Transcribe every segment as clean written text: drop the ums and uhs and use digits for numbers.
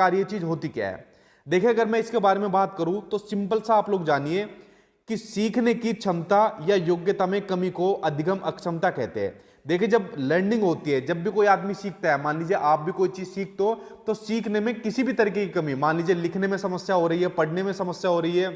ये चीज होती क्या है। देखिए अगर मैं इसके बारे में बात करूं तो सिंपल सा आप लोग जानिए कि सीखने की क्षमता या योग्यता में कमी को अधिगम अक्षमता कहते हैं। देखिए जब लर्निंग होती है, जब भी कोई आदमी सीखता है, मान लीजिए आप भी कोई चीज सीखते हो, तो सीखने में किसी भी तरीके की कमी, मान लीजिए लिखने में समस्या हो रही है, पढ़ने में समस्या हो रही है,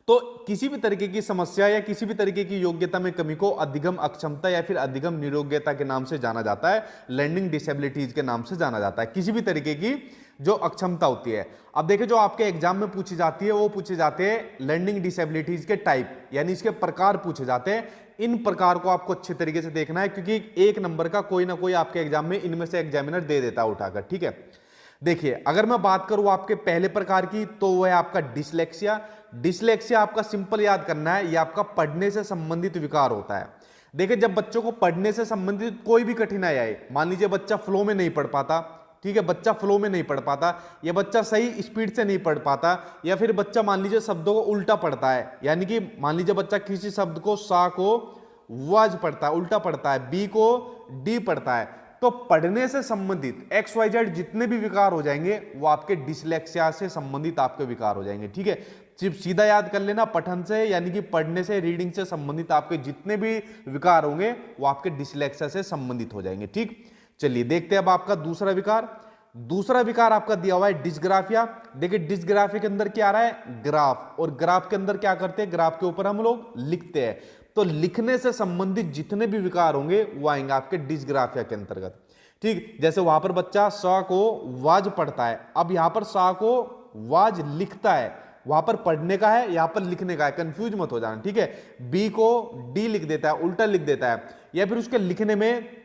तो किसी भी तरीके की समस्या या किसी भी तरीके की योग्यता में कमी को अधिगम अक्षमता या फिर अधिगम निरोग्यता के नाम से जाना जाता है, लर्निंग डिसेबिलिटीज के नाम से जाना जाता है, किसी भी तरीके की जो अक्षमता होती है। अब देखिए जो आपके एग्जाम में पूछी जाती है वो पूछे जाते हैं लर्निंग डिसेबिलिटीज के टाइप, यानी इसके प्रकार पूछे जाते हैं। इन प्रकार को आपको अच्छे तरीके से देखना है क्योंकि एक नंबर का कोई ना कोई आपके एग्जाम में इनमें से एग्जामिनर दे देता है उठाकर, ठीक है। देखिए अगर मैं बात करूं आपके पहले प्रकार की तो वो है आपका डिसलेक्सिया। डिसलेक्सिया आपका सिंपल याद करना है, ये आपका पढ़ने से संबंधित विकार होता है। देखिए जब बच्चों को पढ़ने से संबंधित कोई भी कठिनाई आए, मान लीजिए बच्चा फ्लो में नहीं पढ़ पाता, ठीक है, बच्चा फ्लो में नहीं पढ़ पाता, या बच्चा सही स्पीड से नहीं पढ़ पाता, या फिर बच्चा मान लीजिए शब्दों को उल्टा पढ़ता है, यानी कि मान लीजिए बच्चा किसी शब्द को सा को वाज पढ़ता है, उल्टा पढ़ता है, बी को डी पढ़ता है, तो पढ़ने से संबंधित XYZ जितने भी विकार हो जाएंगे वो आपके डिसलेक्सिया से संबंधित आपके विकार हो जाएंगे, ठीक है। सिर्फ सीधा याद कर लेना, पठन से यानी कि पढ़ने से, रीडिंग से संबंधित आपके जितने भी विकार होंगे वो आपके डिसलेक्सिया से संबंधित हो जाएंगे, ठीक। चलिए देखते हैं अब आपका दूसरा विकार। दूसरा विकार आपका दिया हुआ है डिस्ग्राफिया। देखिए डिस्ग्राफिया के अंदर क्या आ रहा है, ग्राफ, और ग्राफ के अंदर क्या करते हैं, ग्राफ के ऊपर हम लोग लिखते हैं, तो लिखने से संबंधित जितने भी विकार होंगे वो आएंगे आपके डिस्ग्राफिया के अंतर्गत, ठीक। जैसे वहां पर बच्चा सा को वाज पढ़ता है, अब यहां पर सा को वाज लिखता है, वहां पर पढ़ने का है, यहां पर लिखने का है, कंफ्यूज मत हो जाना, ठीक है। बी को डी लिख देता है, उल्टा लिख देता है, या फिर उसके लिखने में,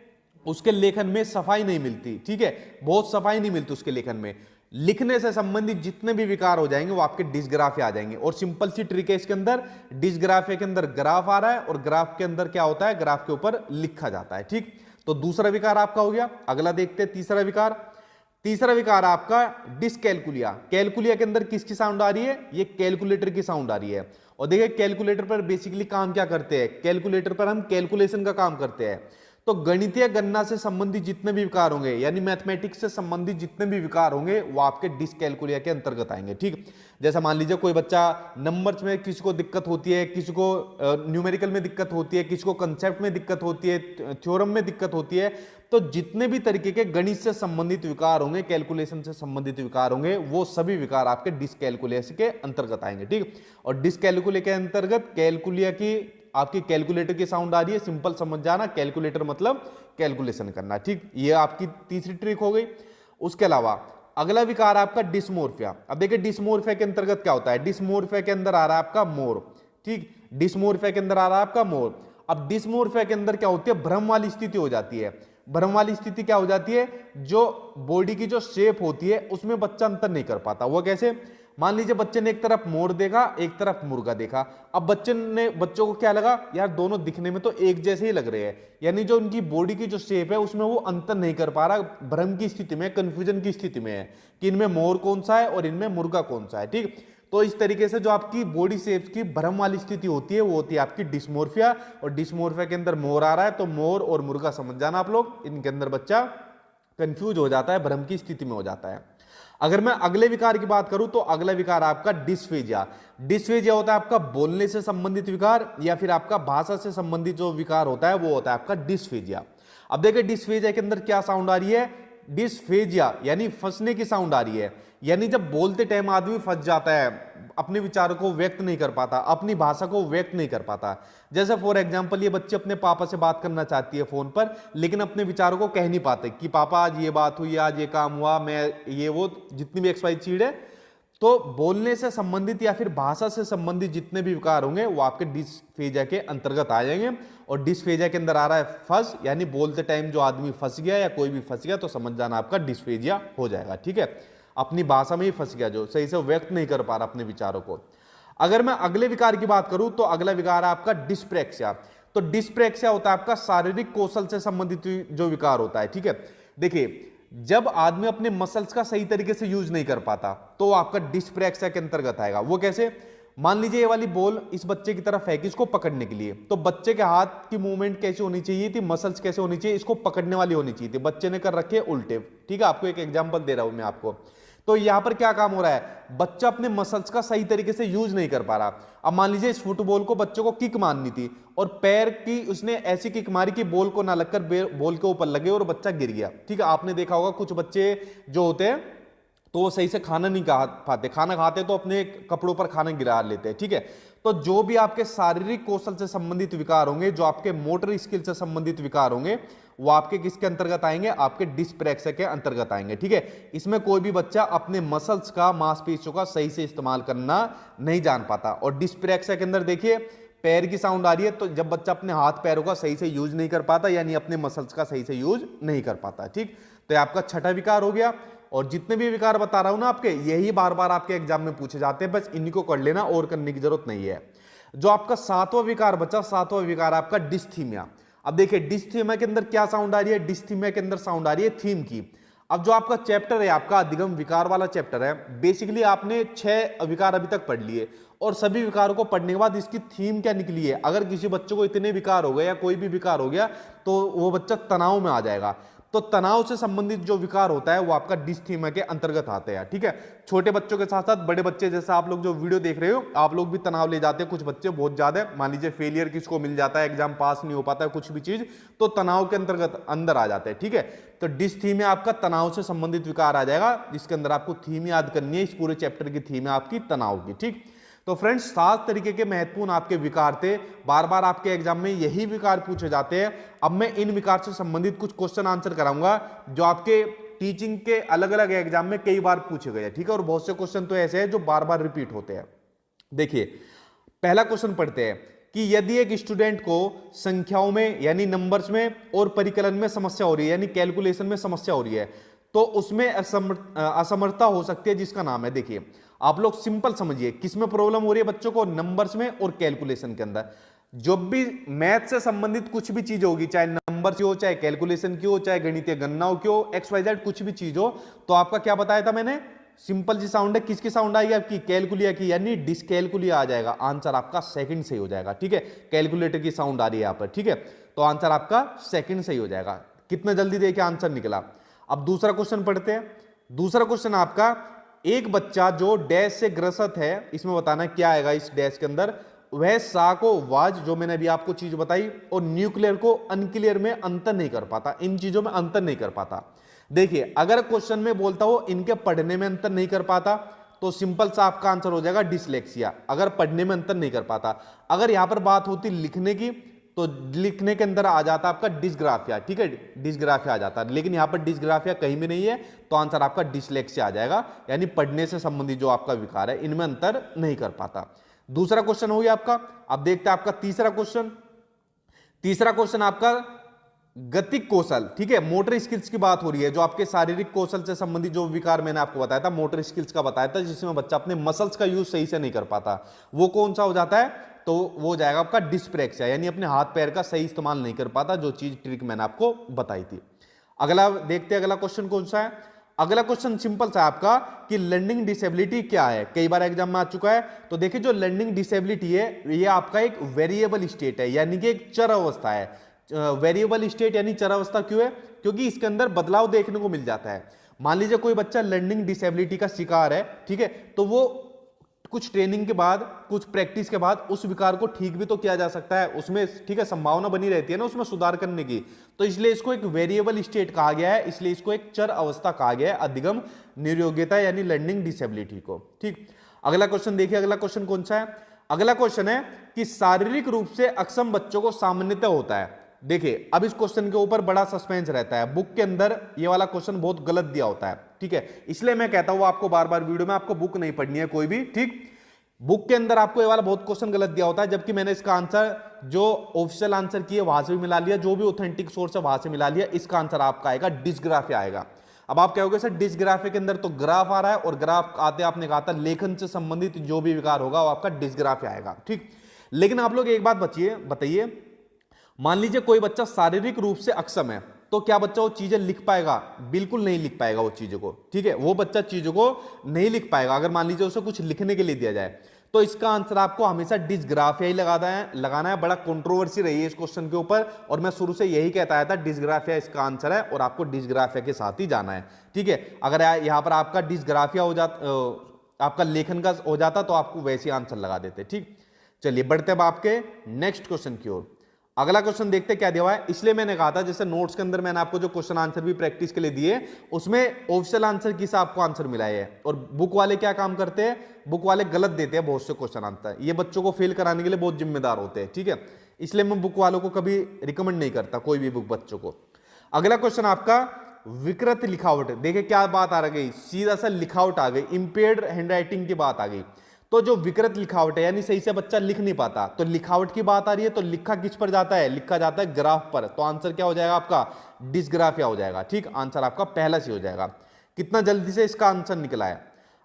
उसके लेखन में सफाई नहीं मिलती, ठीक है, बहुत सफाई नहीं मिलती उसके लेखन में। लिखने से संबंधित जितने भी विकार हो जाएंगे वो आपके डिस्ग्राफिया आ जाएंगे। और सिंपल सी ट्रिक है इसके अंदर, डिस्ग्राफिया के अंदर ग्राफ आ रहा है और ग्राफ के अंदर क्या होता है, ग्राफ के ऊपर लिखा जाता है, ठीक। तो दूसरा विकार आपका हो गया। अगला देखते हैं तीसरा विकार। तीसरा विकार आपका डिसकैलकुलिया। कैलकुलिया के अंदर किसकी साउंड आ रही है, ये कैलकुलेटर की साउंड आ रही है। और देखिए कैलकुलेटर पर बेसिकली काम क्या करते हैं, कैलकुलेटर पर हम कैलकुलेशन का काम करते हैं। तो गणितीय गणना से संबंधित जितने भी विकार होंगे, यानी मैथमेटिक्स से संबंधित जितने भी विकार होंगे वो आपके डिसकैलकुलिया के अंतर्गत आएंगे, ठीक। जैसा मान लीजिए कोई बच्चा नंबर्स में किसी को दिक्कत होती है, किसी को न्यूमेरिकल में दिक्कत होती है, किसी को कंसेप्ट में दिक्कत होती है, थ्योरम में दिक्कत होती है, तो जितने भी तरीके के गणित से संबंधित विकार होंगे, कैलकुलेशन से संबंधित विकार होंगे, वो सभी विकार आपके डिसकैलकुलिया के अंतर्गत आएंगे, ठीक। और डिसकैलकुलिया के अंतर्गत कैलकुलिया की आपकी कैलकुलेटर की साउंड आ रही है, सिंपल समझ जाना, कैलकुलेटर मतलब कैलकुलेशन करना, ठीक। ये आपकी तीसरी ट्रिक हो गई। उसके अलावा अगला विकार आपका डिस्मोर्फिया। अब देखिए डिस्मोर्फिया के अंतर्गत क्या होता है, डिस्मोर्फिया के अंदर आ रहा है आपका मोर, ठीक। डिस्मोर्फिया के अंदर आ रहा है आपका मोर। अब डिस्मोर्फिया के अंदर क्या होती है, भ्रम वाली स्थिति हो जाती है। भ्रम वाली स्थिति क्या हो जाती है, जो बॉडी की जो शेप होती है उसमें बच्चा अंतर नहीं कर पाता। वो कैसे, मान लीजिए बच्चे ने एक तरफ मोर देखा, एक तरफ मुर्गा देखा, अब बच्चों को क्या लगा, यार दोनों दिखने में तो एक जैसे ही लग रहे हैं, यानी जो उनकी बॉडी की जो शेप है उसमें वो अंतर नहीं कर पा रहा, भ्रम की स्थिति में, कंफ्यूजन की स्थिति में है कि इनमें मोर कौन सा है और इनमें मुर्गा कौन सा है, ठीक। तो इस तरीके से जो आपकी बॉडी शेप की भ्रम वाली स्थिति होती है वो होती है आपकी डिस्मोर्फिया। और डिस्मोर्फिया के अंदर मोर आ रहा है तो मोर और मुर्गा समझ जाना आप लोग, इनके अंदर बच्चा कंफ्यूज हो जाता है, भ्रम की स्थिति में हो जाता है। अगर मैं अगले विकार की बात करूं तो अगला विकार आपका डिस्फेजिया। डिस्फेजिया होता है आपका बोलने से संबंधित विकार या फिर आपका भाषा से संबंधित जो विकार होता है वो होता है आपका डिस्फेजिया। अब देखिए डिस्फेजिया के अंदर क्या साउंड आ रही है, डिस्फेजिया यानी फंसने की साउंड आ रही है, यानी जब बोलते टाइम आदमी फंस जाता है, अपने विचारों को व्यक्त नहीं कर पाता, अपनी भाषा को व्यक्त नहीं कर पाता। जैसे फॉर एग्जांपल ये बच्चे अपने पापा से बात करना चाहती है फोन पर, लेकिन अपने विचारों को कह नहीं पाते कि पापा आज ये बात हुई, आज ये काम हुआ, मैं ये वो जितनी भी XY चीज है। तो बोलने से संबंधित या फिर भाषा से संबंधित जितने भी विकार होंगे वो आपके डिस्फेजिया के अंतर्गत आ जाएंगे। और डिस्फेजिया के अंदर आ रहा है फंस, यानी बोलते टाइम जो आदमी फंस गया या कोई भी फंस गया तो समझ जाना आपका डिस्फेजिया हो जाएगा, ठीक है। अपनी भाषा में ही फंस गया, जो सही से व्यक्त नहीं कर पा रहा अपने विचारों को। अगर मैं अगले विकार की बात करूं तो अगला विकार है आपका डिस्प्रेक्सिया। तो डिस्प्रेक्सिया होता है आपका शारीरिक कौशल से संबंधित जो विकार होता है, ठीक है। देखिए जब आदमी अपने मसल्स का सही तरीके से यूज नहीं कर पाता तो आपका डिस्प्रेक्सिया के अंतर्गत आएगा। वो कैसे, मान लीजिए ये वाली बॉल इस बच्चे की तरफ है कि इसको पकड़ने के लिए, तो बच्चे के हाथ की मूवमेंट कैसे होनी चाहिए थी, मसल्स कैसे होनी चाहिए, इसको पकड़ने वाली होनी चाहिए थी, बच्चे ने कर रखे उल्टे, ठीक है। आपको एक एग्जांपल दे रहा हूं मैं आपको। तो यहां पर क्या काम हो रहा है, बच्चा अपने मसल्स का सही तरीके से यूज नहीं कर पा रहा। अब मान लीजिए इस फुटबॉल को बच्चों को किक मारनी थी और पैर की उसने ऐसी किक मारी कि बॉल को ना लगकर बॉल के ऊपर लगे और बच्चा गिर गया। ठीक है, आपने देखा होगा कुछ बच्चे जो होते हैं तो वो सही से खाना नहीं खा पाते, खाना खाते तो अपने कपड़ों पर खाना गिरा लेते हैं। ठीक है, तो जो भी आपके शारीरिक कौशल से संबंधित विकार होंगे, जो आपके मोटर स्किल से संबंधित विकार होंगे, वो आपके किसके अंतर्गत आएंगे, आपके डिस्प्रेक्सिया के अंतर्गत आएंगे। ठीक है, इसमें कोई भी बच्चा अपने मसल्स का, मांसपेशियों का सही से इस्तेमाल करना नहीं जान पाता। और डिस्प्रेक्सिया के अंदर देखिए पैर की साउंड आ रही है, तो जब बच्चा अपने हाथ पैरों का सही से यूज नहीं कर पाता, यानी अपने मसल्स का सही से यूज नहीं कर पाता। ठीक, तो ये आपका छठा विकार हो गया। और जितने भी विकार बता रहा हूं ना आपके, यही बार बार आपके एग्जाम में पूछे जाते हैं, बस इन्हीं को कर लेना और करने की जरूरत नहीं है। जो आपका सातवां विकार बचा, सातवां विकार आपका डिस्थीमिया। अब देखिए डिस्थीमिया के अंदर क्या साउंड आ रही है, डिस्थीमिया के अंदर साउंड आ रही है थीम की। अब जो आपका चैप्टर है, आपका अधिगम विकार वाला चैप्टर है, बेसिकली आपने 6 विकार अभी तक पढ़ लिए और सभी विकारों को पढ़ने के बाद इसकी थीम क्या निकली है। अगर किसी बच्चे को इतने विकार हो गए या कोई भी विकार हो गया तो वो बच्चा तनाव में आ जाएगा। तो तनाव से संबंधित जो विकार होता है वो आपका डिस्थीमिया के अंतर्गत आते हैं। ठीक है, छोटे बच्चों के साथ साथ बड़े बच्चे, जैसे आप लोग जो वीडियो देख रहे हो, आप लोग भी तनाव ले जाते हैं। कुछ बच्चे बहुत ज्यादा, मान लीजिए फेलियर किसको मिल जाता है, एग्जाम पास नहीं हो पाता है, कुछ भी चीज, तो तनाव के अंतर्गत अंदर आ जाते हैं। ठीक है, तो डिस्थीमिया आपका तनाव से संबंधित विकार आ जाएगा, जिसके अंदर आपको थीम याद करनी है। इस पूरे चैप्टर की थीम है आपकी तनाव की। ठीक, तो फ्रेंड्स 7 तरीके के महत्वपूर्ण आपके विकार थे, बार बार आपके एग्जाम में यही विकार पूछे जाते हैं। अब मैं इन विकार से संबंधित कुछ क्वेश्चन आंसर कराऊंगा जो आपके टीचिंग के अलग अलग एग्जाम में कई बार पूछे गए। ठीक है, और बहुत से क्वेश्चन तो ऐसे हैं जो बार बार रिपीट होते हैं। देखिए पहला क्वेश्चन पढ़ते हैं कि यदि एक स्टूडेंट को संख्याओं में यानी नंबर्स में और परिकलन में समस्या हो रही है, यानी कैलकुलेशन में समस्या हो रही है, तो उसमें असमर्थता हो सकती है जिसका नाम है, देखिए आप लोग सिंपल समझिए, किसमें प्रॉब्लम हो रही है बच्चों को, नंबर्स में और कैलकुलेशन के अंदर। जो भी मैथ से संबंधित कुछ भी चीज होगी, चाहे नंबर की हो, चाहे कैलकुलेशन की हो, चाहे गणितीय गणनाओं की हो, XYZ कुछ भी चीज हो, तो आपका क्या बताया था मैंने, सिंपल सी साउंड है, किसकी साउंड आएगी आपकी, कैलकुलिया की, यानी डिसकैलकुलिया आ जाएगा। आंसर आपका सेकंड सही हो जाएगा। ठीक है, कैलकुलेटर की साउंड आ रही है यहां पर। ठीक है, तो आंसर आपका सेकंड सही हो जाएगा। कितना जल्दी देखिए आंसर निकला। अब दूसरा क्वेश्चन पढ़ते हैं। दूसरा क्वेश्चन आपका, एक बच्चा जो डैश से ग्रसित है, इसमें बताना क्या आएगा इस डैश के अंदर, वह सा को वाज, जो मैंने अभी आपको चीज बताई, और न्यूक्लियर को अनक्लियर में अंतर नहीं कर पाता, इन चीजों में अंतर नहीं कर पाता। देखिए अगर क्वेश्चन में बोलता हो इनके पढ़ने में अंतर नहीं कर पाता, तो सिंपल सा आपका आंसर हो जाएगा डिसलेक्सिया, अगर पढ़ने में अंतर नहीं कर पाता। अगर यहां पर बात होती लिखने की, तो लिखने के अंदर आ जाता आपका डिस्ग्राफिया। ठीक है, डिस्ग्राफिया आ जाता, लेकिन यहां पर डिस्ग्राफिया कहीं भी नहीं है, तो आंसर आपका डिसलेक्सिया आ जाएगा, यानी पढ़ने से संबंधित जो आपका विकार है इनमें अंतर नहीं कर पाता। दूसरा क्वेश्चन हो गया आपका। अब देखते हैं आपका तीसरा क्वेश्चन। तीसरा क्वेश्चन आपका गतिक कौशल। ठीक है, मोटर स्किल्स की बात हो रही है, जो आपके शारीरिक कौशल से संबंधित जो विकार मैंने आपको बताया था, मोटर स्किल्स का बताया था, जिसमें बच्चा अपने मसल्स का यूज सही से नहीं कर पाता, वो कौन सा हो जाता है, तो वो हो जाएगा आपका डिस्प्रेक्सिया, यानी अपने हाथ पैर का सही इस्तेमाल नहीं कर पाता, जो चीज ट्रिक मैंने आपको बताई थी। अगला देखते हैं, अगला क्वेश्चन कौन सा है। अगला क्वेश्चन सिंपल सा आपका कि लर्निंग डिसेबिलिटी क्या है, कई बार एग्जाम में आ चुका है। तो देखिए जो लर्निंग डिसेबिलिटी है, ये आपका एक वेरिएबल स्टेट है, यानी कि एक चर अवस्था है। वेरिएबल स्टेट यानी चर अवस्था क्यों है, क्योंकि इसके अंदर बदलाव देखने को मिल जाता है। मान लीजिए कोई बच्चा लर्निंग डिसेबिलिटी का शिकार है, ठीक है, तो वो कुछ ट्रेनिंग के बाद, कुछ प्रैक्टिस के बाद उस विकार को ठीक भी तो किया जा सकता है, उसमें ठीक है संभावना बनी रहती है ना उसमें सुधार करने की। तो इसलिए इसको एक वेरिएबल स्टेट कहा गया है, इसलिए इसको एक चर अवस्था कहा गया है, अधिगम निर्योग्यता यानी लर्निंग डिसेबिलिटी को। ठीक, अगला क्वेश्चन देखिए, अगला क्वेश्चन कौन सा है। अगला क्वेश्चन है कि शारीरिक रूप से अक्षम बच्चों को सामान्यतः होता है। देखिए अब इस क्वेश्चन के ऊपर बड़ा सस्पेंस रहता है, बुक के अंदर ये वाला क्वेश्चन बहुत गलत दिया होता है। ठीक है, इसलिए मैं कहता हूं आपको बार बार वीडियो में, आपको बुक नहीं पढ़नी है कोई भी। ठीक, बुक के अंदर आपको ये वाला बहुत क्वेश्चन गलत दिया होता है, जबकि मैंने इसका आंसर जो ऑफिशियल आंसर किए वहां से भी मिला लिया, जो भी ऑथेंटिक सोर्स है वहां से मिला लिया। इसका आंसर आपका आएगा डिस्ग्राफिया आएगा। अब आप कहोगे सर डिस्ग्राफिया के अंदर तो ग्राफ आ रहा है, और ग्राफ आते आपने कहा था लेखन से संबंधित जो भी विकार होगा वो आपका डिस्ग्राफिया आएगा। ठीक, लेकिन आप लोग एक बात बताइए, मान लीजिए कोई बच्चा शारीरिक रूप से अक्षम है, तो क्या बच्चा वो चीजें लिख पाएगा? बिल्कुल नहीं लिख पाएगा वो चीजों को। ठीक है, वो बच्चा चीजों को नहीं लिख पाएगा। अगर मान लीजिए उसे कुछ लिखने के लिए दिया जाए, तो इसका आंसर आपको हमेशा डिस्ग्राफिया ही लगाना है। बड़ा कंट्रोवर्सी रही है इस क्वेश्चन के ऊपर, और मैं शुरू से यही कहता आया था डिस्ग्राफिया इसका आंसर है, और आपको डिस्ग्राफिया के साथ ही जाना है। ठीक है, अगर यहां पर आपका डिस्ग्राफिया हो जाता, आपका लेखन का हो जाता, तो आपको वैसे आंसर लगा देते। ठीक, चलिए बढ़ते अब आपके नेक्स्ट क्वेश्चन की ओर। अगला क्वेश्चन देखते क्या दिया हुआ है। इसलिए मैंने कहा था, जैसे नोट्स के अंदर मैंने आपको जो क्वेश्चन आंसर भी प्रैक्टिस के लिए दिए, उसमें ऑफिशियल आंसर किस आपको आंसर मिला है, और बुक वाले क्या काम करते हैं, बुक वाले गलत देते हैं बहुत से क्वेश्चन आंसर, ये बच्चों को फेल कराने के लिए बहुत जिम्मेदार होते हैं। ठीक है, इसलिए मैं बुक वालों को कभी रिकमेंड नहीं करता कोई भी बुक बच्चों को। अगला क्वेश्चन आपका विकृत लिखावट। देखिए क्या बात आ गई, सीधा सा लिखावट आ गई, इंपेयर्ड हैंडराइटिंग की बात आ गई। तो जो विकृत लिखावट है, यानी सही से बच्चा लिख नहीं पाता, तो लिखावट की बात आ रही है, तो लिखा किस पर जाता है, लिखा जाता है ग्राफ पर। तो आंसर क्या हो जाएगा आपका, डिस्ग्राफिया हो जाएगा। ठीक, आंसर आपका पहला सी हो जाएगा। कितना जल्दी से इसका आंसर निकला है।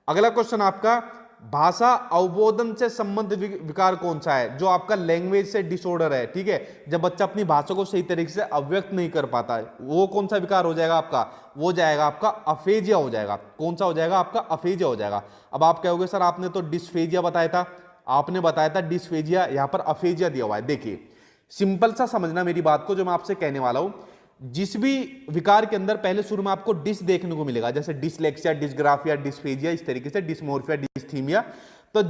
अगला क्वेश्चन आपका भाषा अवबोधन से संबंधित विकार कौन सा है, जो आपका लैंग्वेज से डिसऑर्डर है। ठीक है, जब बच्चा अपनी भाषा को सही तरीके से अव्यक्त नहीं कर पाता है, वो कौन सा विकार हो जाएगा आपका, वो जाएगा आपका अफेजिया हो जाएगा। कौन सा हो जाएगा आपका, अफेजिया हो जाएगा। अब आप कहोगे सर आपने तो डिस्फेजिया बताया था, आपने बताया था डिस्फेजिया, यहां पर अफेजिया दिया हुआ है। देखिए सिंपल सा समझना मेरी बात को, जो मैं आपसे कहने वाला हूं। जिस भी विकार के अंदर पहले शुरू में आपको डिस देखने को मिलेगा, जैसे डिसलेक्सिया, डिस्ग्राफिया, डिस्फेजिया, इस तरीके से डिस्मोर्फिया, डिस्थीमिया, तो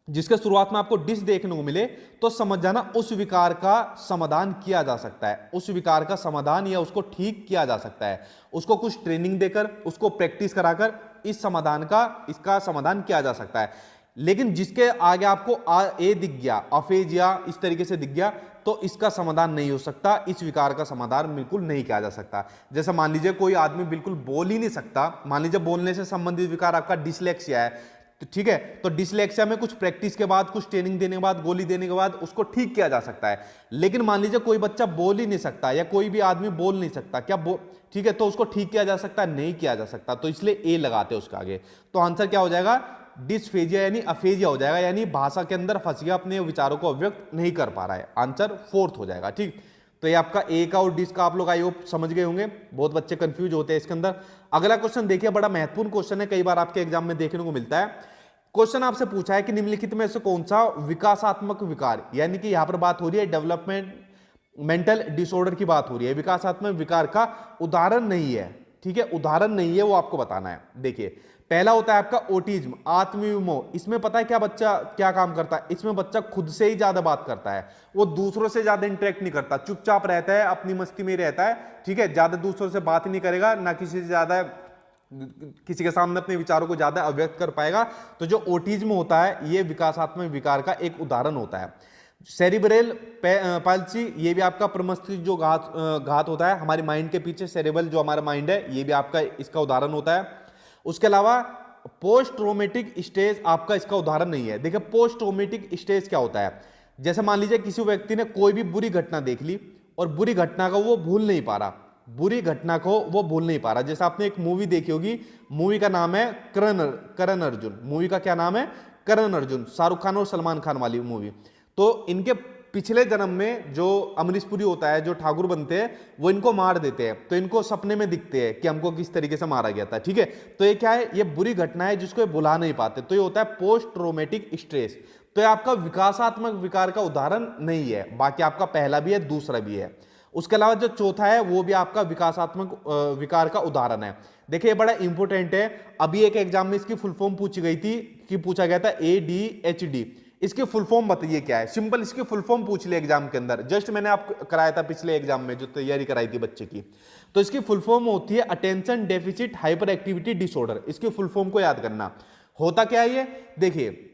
जिसके शुरुआत में आपको डिस देखने को मिले, तो समझ जाना उस विकार का समाधान किया जा सकता है, उस विकार का समाधान या उसको ठीक किया जा सकता है। उसको कुछ ट्रेनिंग देकर, उसको प्रैक्टिस कराकर इसका समाधान किया जा सकता है। लेकिन जिसके आगे आपको ए दिख गया, अफेजिया इस तरीके से दिख गया, तो इसका समाधान नहीं हो सकता, इस विकार का समाधान बिल्कुल नहीं किया जा सकता। जैसे मान लीजिए कोई आदमी बिल्कुल बोल ही नहीं सकता, मान लीजिए बोलने से संबंधित विकार आपका डिसलेक्सिया है, तो ठीक है, तो डिसलेक्सिया में कुछ प्रैक्टिस के बाद, कुछ ट्रेनिंग देने के बाद, गोली देने के बाद उसको ठीक किया जा सकता है। लेकिन मान लीजिए कोई बच्चा बोल ही नहीं सकता, या कोई भी आदमी बोल नहीं सकता, ठीक है, तो उसको ठीक किया जा सकता है, नहीं किया जा सकता, तो इसलिए ए लगाते हैं उसके आगे। तो आंसर क्या हो जाएगा, डिसफेजिया यानी अफेजिया हो जाएगा, यानी भाषा के अंदर फंस गया, अपने विचारों को अभिव्यक्त नहीं कर पा रहा है। आंसर फोर्थ हो जाएगा। ठीक, तो ये आपका ए का और डिस का आप लोग आई होप समझ गए होंगे, बहुत बच्चे कंफ्यूज होते हैं इसके अंदर। अगला क्वेश्चन देखिए, बड़ा महत्वपूर्ण क्वेश्चन है, कई बार आपके एग्जाम में देखने को मिलता है। क्वेश्चन आपसे पूछा है कि निम्नलिखित में से कौन सा विकासात्मक विकार, यानी कि यहां पर बात हो रही है डेवलपमेंटल डिसऑर्डर की बात हो रही है, विकासात्मक विकार का उदाहरण नहीं है। ठीक है, उदाहरण नहीं है, वो आपको बताना है। देखिए पहला होता है आपका ओटिज्म, आत्मविमोह। इसमें पता है क्या बच्चा क्या काम करता है, इसमें बच्चा खुद से ही ज्यादा बात करता है, वो दूसरों से ज्यादा इंटरेक्ट नहीं करता, चुपचाप रहता है, अपनी मस्ती में रहता है। ठीक है, ज्यादा दूसरों से बात नहीं करेगा, ना किसी के सामने अपने विचारों को ज्यादा अभिव्यक्त कर पाएगा। तो जो ओटिज्म होता है, ये विकासात्मक विकार का एक उदाहरण होता है। सेरिब्रल पाल्सी, ये भी आपका प्रमस्तिष्क जो घात होता है हमारे माइंड के पीछे, सेरेबल जो हमारा माइंड है, ये भी आपका इसका उदाहरण होता है। उसके अलावा पोस्ट ट्रोमेटिक स्टेज आपका इसका उदाहरण नहीं है। देखिए पोस्ट ट्रोमेटिक स्टेज क्या होता है, जैसे मान लीजिए किसी व्यक्ति ने कोई भी बुरी घटना देख ली और बुरी घटना को वो भूल नहीं पा रहा, बुरी घटना को वो भूल नहीं पा रहा। जैसे आपने एक मूवी देखी होगी, मूवी का नाम है करण अर्जुन। मूवी का क्या नाम है, करण अर्जुन, शाहरुख खान और सलमान खान वाली मूवी। तो इनके पिछले जन्म में जो अमरीश पुरी होता है, जो ठाकुर बनते हैं, वो इनको मार देते हैं, तो इनको सपने में दिखते हैं कि हमको किस तरीके से मारा गया था। ठीक है, तो ये क्या है, ये बुरी घटना है जिसको ये भुला नहीं पाते, तो ये होता है पोस्ट ट्रोमेटिक स्ट्रेस। तो ये आपका विकासात्मक विकार का उदाहरण नहीं है, बाकी आपका पहला भी है, दूसरा भी है। उसके अलावा जो चौथा है वो भी आपका विकासात्मक विकार का उदाहरण है। देखिए बड़ा इंपॉर्टेंट है, अभी एक एग्जाम में इसकी फुल फॉर्म पूछी गई थी, कि पूछा गया था ADHD, इसकी फुल फॉर्म बताइए क्या है। सिंपल इसकी फुल फॉर्म पूछ लिया एग्जाम के अंदर, जस्ट मैंने आपको कराया था पिछले एग्जाम में जो तैयारी कराई थी बच्चे की। तो इसकी फुल फॉर्म होती है attention deficit hyper activity disorder. इसकी फुल फॉर्म को याद करना। होता क्या है ये, देखिए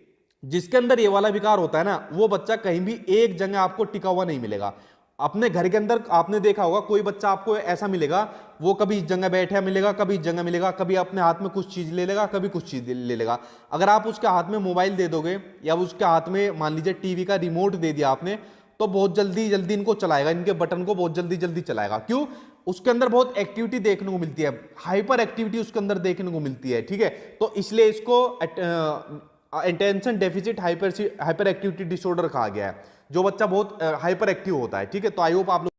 जिसके अंदर ये वाला विकार होता है ना, वो बच्चा कहीं भी एक जगह आपको टिका हुआ नहीं मिलेगा। अपने घर के अंदर आपने देखा होगा, कोई बच्चा आपको ऐसा मिलेगा, वो कभी इस जगह बैठा मिलेगा, कभी इस जगह मिलेगा, कभी अपने हाथ में कुछ चीज ले लेगा, कभी कुछ चीज ले लेगा। अगर आप उसके हाथ में मोबाइल दे दोगे, या उसके हाथ में मान लीजिए टीवी का रिमोट दे दिया आपने, तो बहुत जल्दी जल्दी इनको चलाएगा, इनके बटन को बहुत जल्दी जल्दी चलाएगा। क्यों, उसके अंदर बहुत एक्टिविटी देखने को मिलती है, हाइपर एक्टिविटी उसके अंदर देखने को मिलती है। ठीक है, तो इसलिए इसको attention deficit hyper activity disorder कहा गया है, जो बच्चा बहुत हाइपर एक्टिव होता है। ठीक है, तो आई होप आप लोग